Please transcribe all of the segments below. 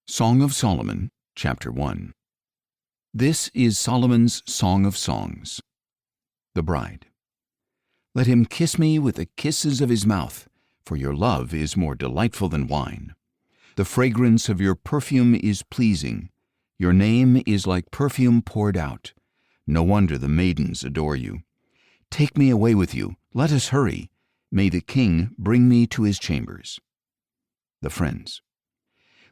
Song of Solomon, Chapter 1. This is Solomon's Song of Songs. The Bride. Let him kiss me with the kisses of his mouth, for your love is more delightful than wine. The fragrance of your perfume is pleasing. Your name is like perfume poured out. No wonder the maidens adore you. Take me away with you. Let us hurry. May the king bring me to his chambers. The Friends.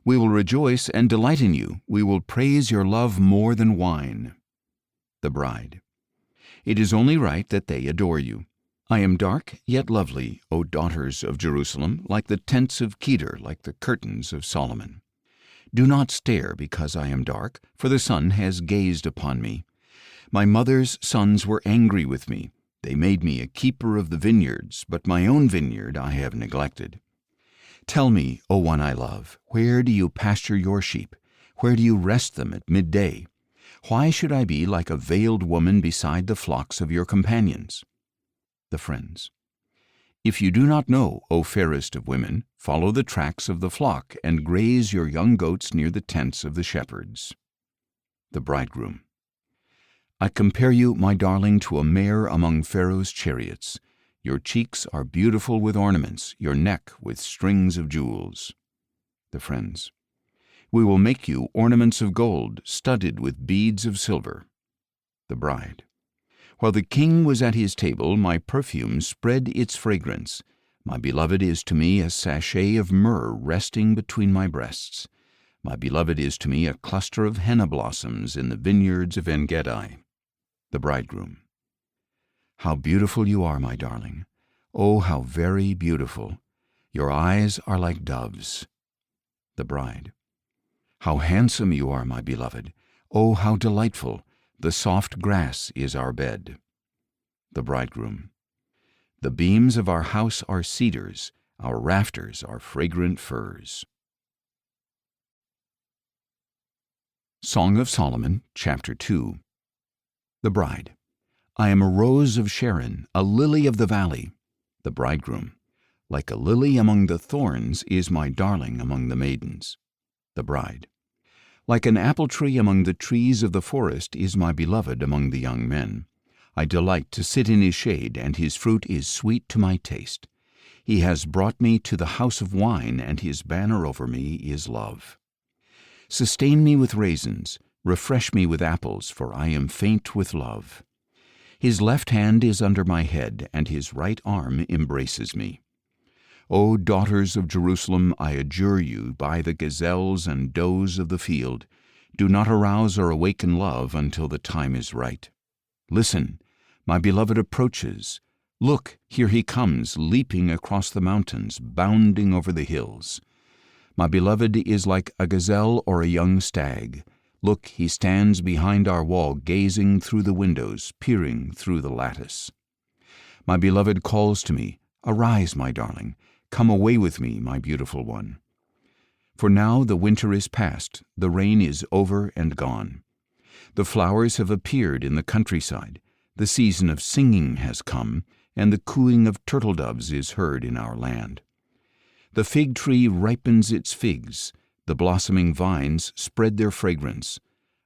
We will rejoice and delight in you. We will praise your love more than wine. The Bride. It is only right that they adore you. I am dark, yet lovely, O daughters of Jerusalem, like the tents of Kedar, like the curtains of Solomon. Do not stare because I am dark, for the sun has gazed upon me. My mother's sons were angry with me. They made me a keeper of the vineyards, but my own vineyard I have neglected. Tell me, O one I love, where do you pasture your sheep? Where do you rest them at midday? Why should I be like a veiled woman beside the flocks of your companions? The Friends. If you do not know, O fairest of women, follow the tracks of the flock and graze your young goats near the tents of the shepherds. The Bridegroom. I compare you, my darling, to a mare among Pharaoh's chariots. Your cheeks are beautiful with ornaments, your neck with strings of jewels. The Friends. We will make you ornaments of gold, studded with beads of silver. The Bride. While the king was at his table, my perfume spread its fragrance. My beloved is to me a sachet of myrrh resting between my breasts. My beloved is to me a cluster of henna blossoms in the vineyards of En-gedi. The Bridegroom. How beautiful you are, my darling. Oh, how very beautiful. Your eyes are like doves. The Bride. How handsome you are, my beloved. Oh, how delightful. The soft grass is our bed. The Bridegroom. The beams of our house are cedars. Our rafters are fragrant firs. Song of Solomon, Chapter 2. The Bride. I am a rose of Sharon, a lily of the valley. The Bridegroom. Like a lily among the thorns is my darling among the maidens. The Bride. Like an apple tree among the trees of the forest is my beloved among the young men. I delight to sit in his shade, and his fruit is sweet to my taste. He has brought me to the house of wine, and his banner over me is love. Sustain me with raisins, refresh me with apples, for I am faint with love. His left hand is under my head, and his right arm embraces me. O daughters of Jerusalem, I adjure you by the gazelles and does of the field, do not arouse or awaken love until the time is right. Listen, my beloved approaches. Look, here he comes, leaping across the mountains, bounding over the hills. My beloved is like a gazelle or a young stag. Look, he stands behind our wall, gazing through the windows, peering through the lattice. My beloved calls to me, Arise, my darling, come away with me, my beautiful one. For now the winter is past, the rain is over and gone. The flowers have appeared in the countryside, the season of singing has come, and the cooing of turtle doves is heard in our land. The fig tree ripens its figs, the blossoming vines spread their fragrance.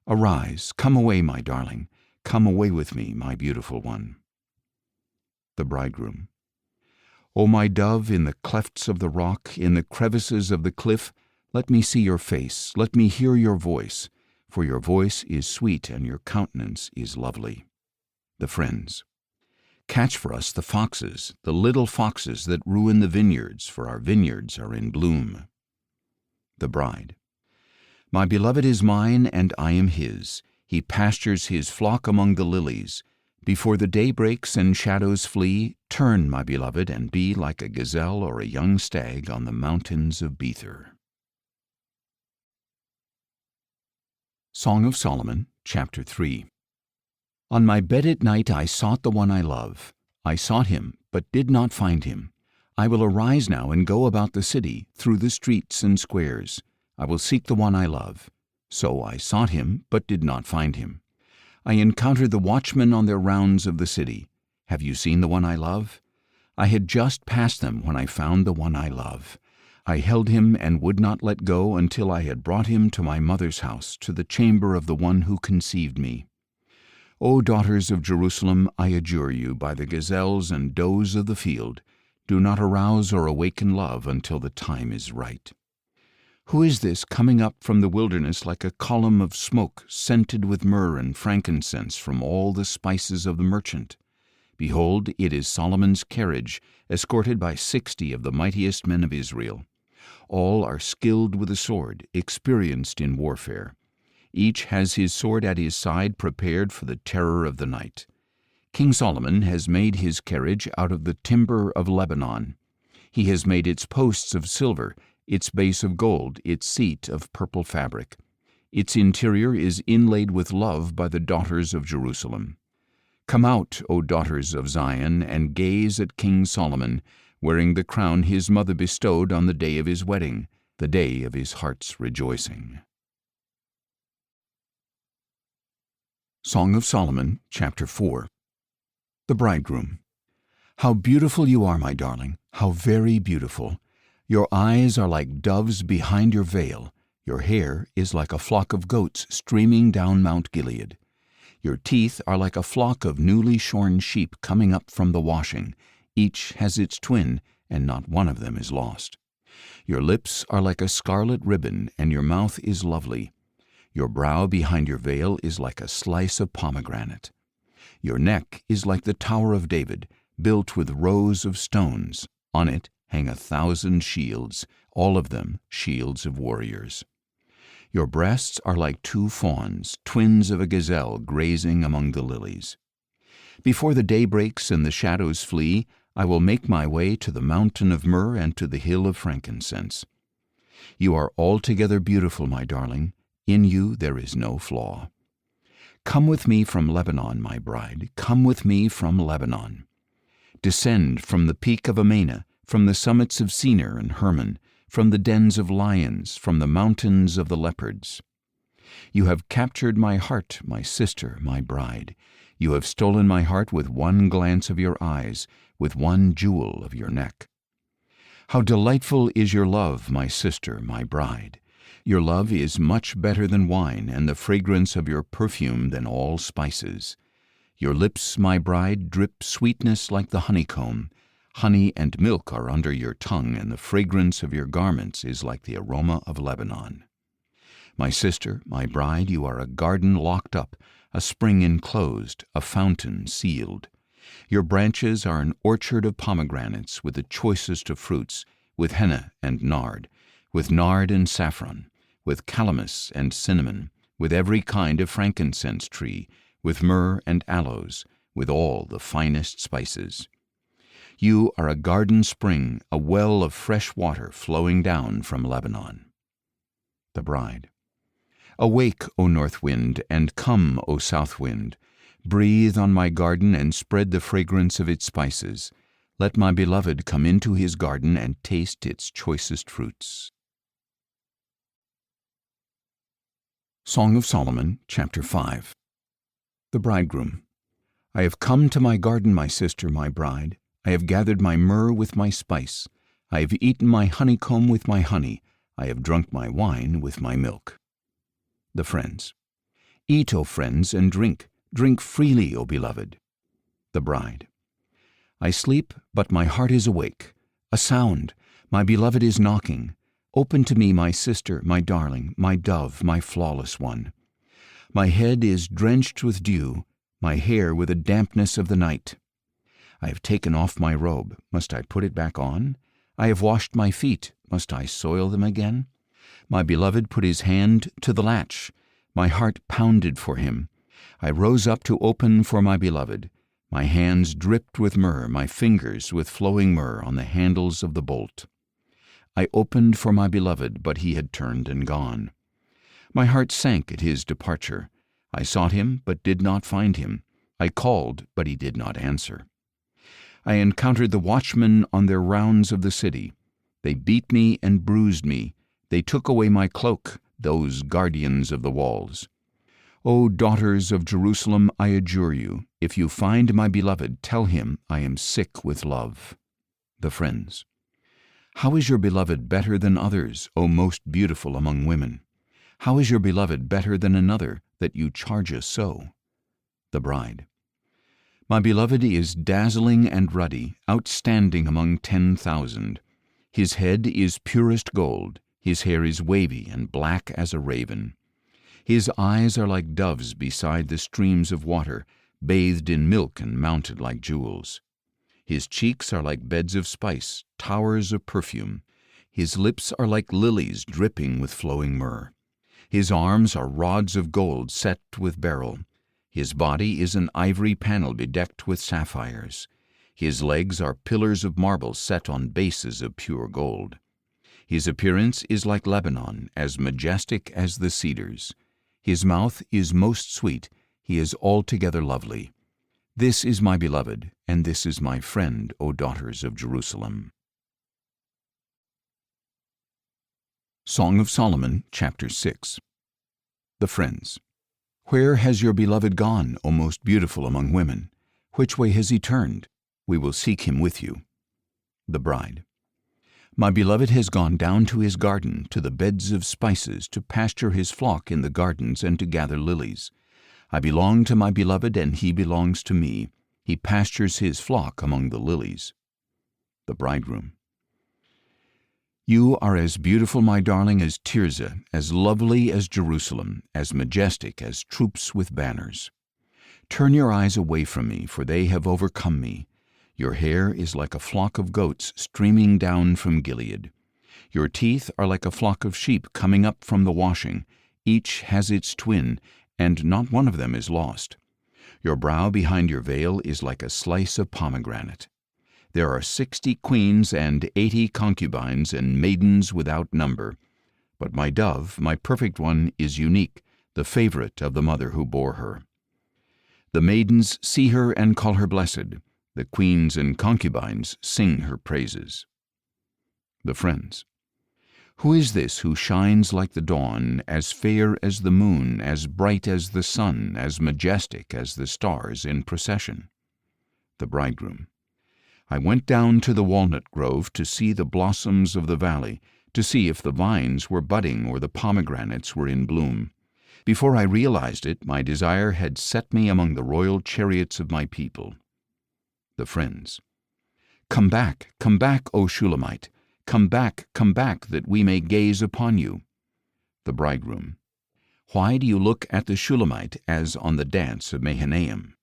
Arise, come away, my darling, come away with me, my beautiful one. The Bridegroom. O my dove, in the clefts of the rock, in the crevices of the cliff, let me see your face, let me hear your voice, for your voice is sweet and your countenance is lovely. The Friends. Catch for us the foxes, the little foxes that ruin the vineyards, for our vineyards are in bloom. The Bride. My beloved is mine, and I am his. He pastures his flock among the lilies. Before the day breaks and shadows flee, turn, my beloved, and be like a gazelle or a young stag on the mountains of Bether. Song of Solomon, Chapter 3. On my bed at night I sought the one I love. I sought him, but did not find him. I will arise now and go about the city, through the streets and squares. I will seek the one I love. So I sought him, but did not find him. I encountered the watchmen on their rounds of the city. Have you seen the one I love? I had just passed them when I found the one I love. I held him and would not let go until I had brought him to my mother's house, to the chamber of the one who conceived me. O daughters of Jerusalem, I adjure you, by the gazelles and does of the field, do not arouse or awaken love until the time is right. Who is this coming up from the wilderness like a column of smoke, scented with myrrh and frankincense from all the spices of the merchant? Behold, it is Solomon's carriage, escorted by 60 of the mightiest men of Israel. All are skilled with the sword, experienced in warfare. Each has his sword at his side, prepared for the terror of the night. King Solomon has made his carriage out of the timber of Lebanon. He has made its posts of silver, its base of gold, its seat of purple fabric. Its interior is inlaid with love by the daughters of Jerusalem. Come out, O daughters of Zion, and gaze at King Solomon, wearing the crown his mother bestowed on the day of his wedding, the day of his heart's rejoicing. Song of Solomon, chapter 4. The Bridegroom. How beautiful you are, my darling, how very beautiful. Your eyes are like doves behind your veil. Your hair is like a flock of goats streaming down Mount Gilead. Your teeth are like a flock of newly shorn sheep coming up from the washing. Each has its twin, and not one of them is lost. Your lips are like a scarlet ribbon, and your mouth is lovely. Your brow behind your veil is like a slice of pomegranate. Your neck is like the Tower of David, built with rows of stones. On it hang 1,000 shields, all of them shields of warriors. Your breasts are like 2 fawns, twins of a gazelle grazing among the lilies. Before the day breaks and the shadows flee, I will make my way to the mountain of myrrh and to the hill of frankincense. You are altogether beautiful, my darling. In you there is no flaw. Come with me from Lebanon, my bride. Come with me from Lebanon. Descend from the peak of Amana, from the summits of Senir and Hermon, from the dens of lions, from the mountains of the leopards. You have captured my heart, my sister, my bride. You have stolen my heart with one glance of your eyes, with one jewel of your neck. How delightful is your love, my sister, my bride. Your love is much better than wine, and the fragrance of your perfume than all spices. Your lips, my bride, drip sweetness like the honeycomb. Honey and milk are under your tongue, and the fragrance of your garments is like the aroma of Lebanon. My sister, my bride, you are a garden locked up, a spring enclosed, a fountain sealed. Your branches are an orchard of pomegranates with the choicest of fruits, with henna and nard and saffron, with calamus and cinnamon, with every kind of frankincense tree, with myrrh and aloes, with all the finest spices. You are a garden spring, a well of fresh water flowing down from Lebanon. The Bride. Awake, O north wind, and come, O south wind. Breathe on my garden and spread the fragrance of its spices. Let my beloved come into his garden and taste its choicest fruits. Song of Solomon, chapter 5. The Bridegroom. I have come to my garden, my sister, my bride. I have gathered my myrrh with my spice. I have eaten my honeycomb with my honey. I have drunk my wine with my milk. The Friends. Eat, O friends, and drink. Drink freely, O beloved. The Bride. I sleep, but my heart is awake. A sound. My beloved is knocking. Open to me, my sister, my darling, my dove, my flawless one. My head is drenched with dew, my hair with the dampness of the night. I have taken off my robe. Must I put it back on? I have washed my feet. Must I soil them again? My beloved put his hand to the latch. My heart pounded for him. I rose up to open for my beloved. My hands dripped with myrrh, my fingers with flowing myrrh on the handles of the bolt. I opened for my beloved, but he had turned and gone. My heart sank at his departure. I sought him, but did not find him. I called, but he did not answer. I encountered the watchmen on their rounds of the city. They beat me and bruised me. They took away my cloak, those guardians of the walls. O daughters of Jerusalem, I adjure you, if you find my beloved, tell him I am sick with love. The Friends. How is your beloved better than others, O most beautiful among women? How is your beloved better than another, that you charge us so? The bride. My beloved is dazzling and ruddy, outstanding among 10,000. His head is purest gold, his hair is wavy and black as a raven. His eyes are like doves beside the streams of water, bathed in milk and mounted like jewels. His cheeks are like beds of spice, towers of perfume. His lips are like lilies dripping with flowing myrrh. His arms are rods of gold set with beryl. His body is an ivory panel bedecked with sapphires. His legs are pillars of marble set on bases of pure gold. His appearance is like Lebanon, as majestic as the cedars. His mouth is most sweet. He is altogether lovely. This is my beloved, and this is my friend, O daughters of Jerusalem. Song of Solomon, chapter 6. The Friends. Where has your beloved gone, O most beautiful among women? Which way has he turned? We will seek him with you. The bride. My beloved has gone down to his garden, to the beds of spices, to pasture his flock in the gardens and to gather lilies. I belong to my beloved, and he belongs to me. He pastures his flock among the lilies. The bridegroom. You are as beautiful, my darling, as Tirzah, as lovely as Jerusalem, as majestic as troops with banners. Turn your eyes away from me, for they have overcome me. Your hair is like a flock of goats streaming down from Gilead. Your teeth are like a flock of sheep coming up from the washing. Each has its twin, and not one of them is lost. Your brow behind your veil is like a slice of pomegranate. There are 60 queens and 80 concubines and maidens without number. But my dove, my perfect one, is unique, the favorite of the mother who bore her. The maidens see her and call her blessed. The queens and concubines sing her praises. The Friends. Who is this who shines like the dawn, as fair as the moon, as bright as the sun, as majestic as the stars in procession? The bridegroom. I went down to the walnut grove to see the blossoms of the valley, to see if the vines were budding or the pomegranates were in bloom. Before I realized it, my desire had set me among the royal chariots of my people. The Friends. Come back, O Shulamite! Come back, that we may gaze upon you. The bridegroom. Why do you look at the Shulamite as on the dance of Mahanaim?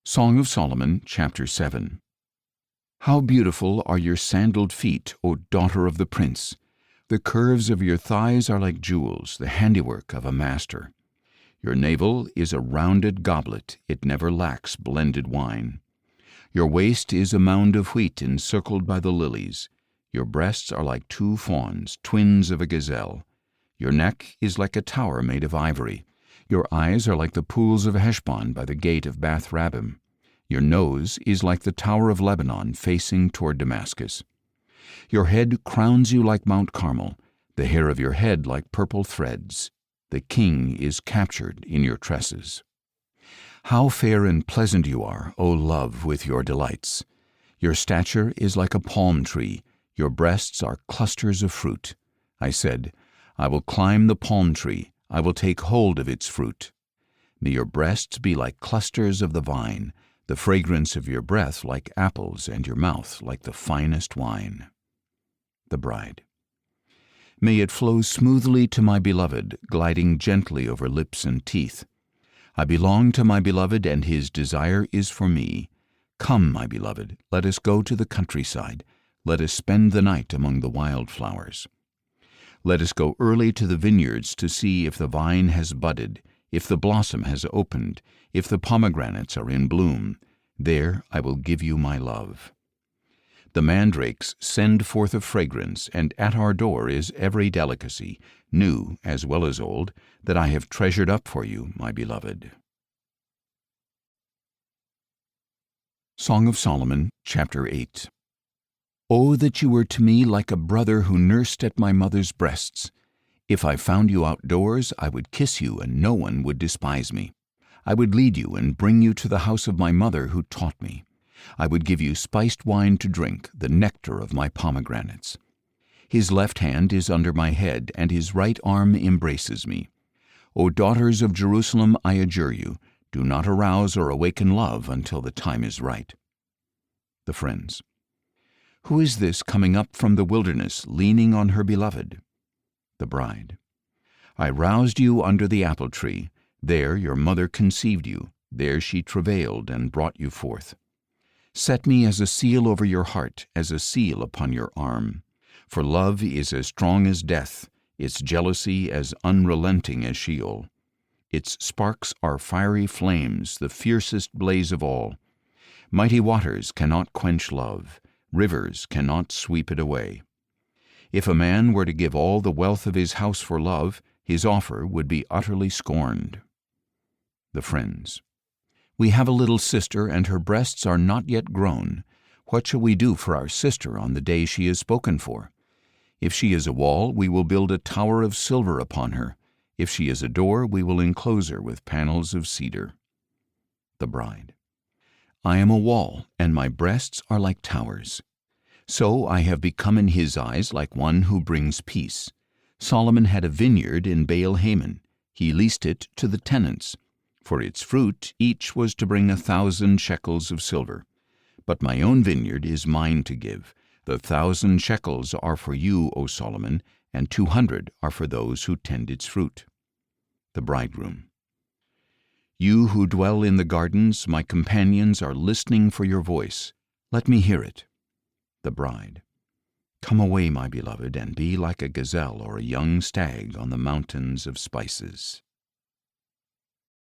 Song of Solomon, chapter 7. How beautiful are your sandaled feet, O daughter of the prince! The curves of your thighs are like jewels, the handiwork of a master. Your navel is a rounded goblet, it never lacks blended wine. Your waist is a mound of wheat encircled by the lilies. Your breasts are like 2 fawns, twins of a gazelle. Your neck is like a tower made of ivory. Your eyes are like the pools of Heshbon by the gate of Bath Rabbim. Your nose is like the tower of Lebanon facing toward Damascus. Your head crowns you like Mount Carmel, the hair of your head like purple threads. The king is captured in your tresses. How fair and pleasant you are, O love, with your delights! Your stature is like a palm tree, your breasts are clusters of fruit. I said, I will climb the palm tree, I will take hold of its fruit. May your breasts be like clusters of the vine, the fragrance of your breath like apples, and your mouth like the finest wine. The bride. May it flow smoothly to my beloved, gliding gently over lips and teeth. I belong to my beloved, and his desire is for me. Come, my beloved, let us go to the countryside. Let us spend the night among the wildflowers. Let us go early to the vineyards to see if the vine has budded, if the blossom has opened, if the pomegranates are in bloom. There I will give you my love. The mandrakes send forth a fragrance, and at our door is every delicacy, new as well as old, that I have treasured up for you, my beloved. Song of Solomon, chapter 8. Oh, that you were to me like a brother who nursed at my mother's breasts. If I found you outdoors, I would kiss you, and no one would despise me. I would lead you and bring you to the house of my mother who taught me. I would give you spiced wine to drink, the nectar of my pomegranates. His left hand is under my head, and his right arm embraces me. O daughters of Jerusalem, I adjure you, do not arouse or awaken love until the time is right. The Friends. Who is this coming up from the wilderness, leaning on her beloved? The Bride. I roused you under the apple tree. There your mother conceived you. There she travailed and brought you forth. Set me as a seal over your heart, as a seal upon your arm. For love is as strong as death, its jealousy as unrelenting as Sheol. Its sparks are fiery flames, the fiercest blaze of all. Mighty waters cannot quench love, rivers cannot sweep it away. If a man were to give all the wealth of his house for love, his offer would be utterly scorned. The Friends. We have a little sister, and her breasts are not yet grown. What shall we do for our sister on the day she is spoken for? If she is a wall, we will build a tower of silver upon her. If she is a door, we will enclose her with panels of cedar. The Bride. I am a wall, and my breasts are like towers. So I have become in his eyes like one who brings peace. Solomon had a vineyard in Baal-Hamon. He leased it to the tenants. For its fruit each was to bring 1,000 shekels of silver. But my own vineyard is mine to give. The 1,000 shekels are for you, O Solomon, and 200 are for those who tend its fruit. The Bridegroom. You who dwell in the gardens, my companions are listening for your voice. Let me hear it. The Bride. Come away, my beloved, and be like a gazelle or a young stag on the mountains of spices.